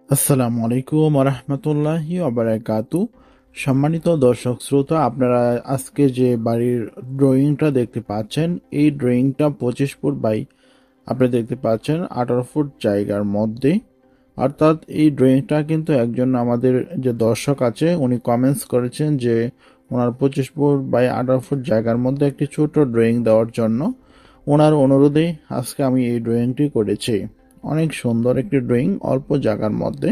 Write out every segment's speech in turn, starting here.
আসসালামু আলাইকুম রহমতুল্লাহি ওবারাকাতু। সম্মানিত দর্শক শ্রোতা, আপনারা আজকে যে বাড়ির ড্রয়িংটা দেখতে পাচ্ছেন, এই ড্রয়িংটা 25 ফুট বাই আপনি দেখতে পাচ্ছেন 18 ফুট জায়গার মধ্যে। অর্থাৎ এই ড্রয়িংটা কিন্তু একজন আমাদের যে দর্শক আছে উনি কমেন্টস করেছেন যে ওনার 25 ফুট বাই 18 ফুট জায়গার মধ্যে একটি ছোট ড্রয়িং দেওয়ার জন্য। ওনার অনুরোধে আজকে আমি এই ড্রয়িংটি করেছি। অনেক সুন্দর একটি ড্রয়িং, অল্প জায়গার মধ্যে,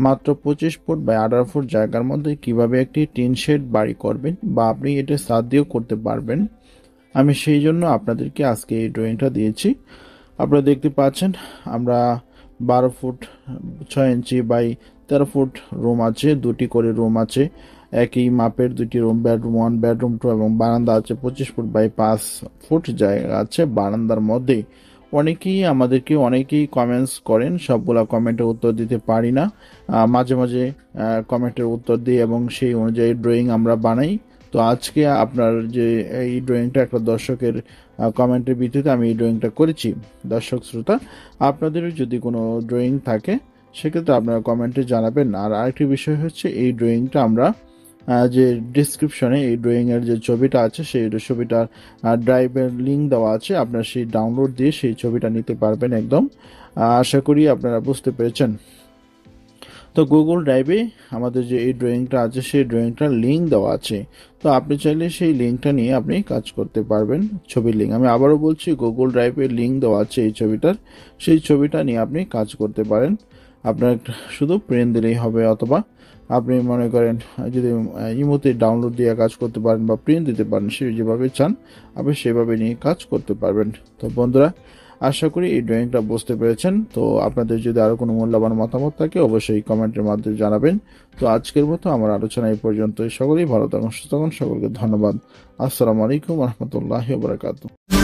মাত্র 25 ফুট বাই 18 ফুট জায়গার মধ্যে কিভাবে একটি টিন শেড বাড়ি করবেন বা আপনি এটা ছাদ দিয়েও করতে পারবেন। আমি সেই জন্য আপনাদেরকে আজকে এই ড্রয়িংটা দিয়েছি। আপনারা দেখতে পাচ্ছেন আমরা 12 foot 6 inch by 13 foot room আছে, দুটি করে রুম আছে, একই মাপের দুটি রুম, বেডরুম 1 বেডরুম 2 এবং বারান্দা আছে। 25 ফুট বাই 5 ফুট জায়গা আছে বারান্দার মধ্যে। অনেকেই কমেন্টস করেন, সবগুলা কমেন্টের উত্তর দিতে পারি না। মাঝে মাঝে কমেন্টের উত্তর দিই এবং সেই অনুযায়ী ড্রয়িং আমরা বানাই। তো আজকে আপনার যে এই ড্রয়িংটা একটা দর্শকের কমেন্টের ভিত্তিতে আমি এই ড্রয়িংটা করেছি। দর্শক শ্রোতা, আপনাদেরও যদি কোনো ড্রয়িং থাকে সেক্ষেত্রে আপনারা কমেন্টে জানাবেন। আর আরেকটি বিষয় হচ্ছে, এই ড্রয়িংটা আমরা যে ডিসক্রিপশনে এই ড্রয়িংয়ের যে ছবিটা আছে সেই ছবিটার ড্রাইভের লিঙ্ক দেওয়া আছে, আপনারা সেই ডাউনলোড দিয়ে সেই ছবিটা নিতে পারবেন একদম। আশা করি আপনারা বুঝতে পেরেছেন। তো গুগল ড্রাইভে আমাদের যে এই ড্রয়িংটা আছে সেই ড্রয়িংটার লিঙ্ক দেওয়া আছে। তো আপনি চাইলে সেই লিঙ্কটা নিয়ে আপনি কাজ করতে পারবেন। ছবির লিঙ্ক আমি আবারও বলছি, গুগল ড্রাইভে লিঙ্ক দেওয়া আছে এই ছবিটার, সেই ছবিটা নিয়ে আপনি কাজ করতে পারেন। আপনার শুধু প্রিন্ট দিলেই হবে, অথবা আপনি মনে করেন যদি ইমোতে ডাউনলোড দিয়ে কাজ করতে পারেন বা প্রিন্ট দিতে পারেন, সে যেভাবে চান আপনি সেভাবে নিয়ে কাজ করতে পারবেন। তো বন্ধুরা, আশা করি এই ড্রয়িংটা বুঝতে পেরেছেন। তো আপনাদের যদি আরো কোনো মূল্যবান মতামত থাকে অবশ্যই কমেন্টের মাধ্যমে জানাবেন। তো আজকের মতো আমার আলোচনা এই পর্যন্তই। সকলেই ভালো থাকুন, সুস্থ থাকুন। সকলকে ধন্যবাদ। আসসালামু আলাইকুম রহমতুল্লাহি ওয়া বারাকাতুহু।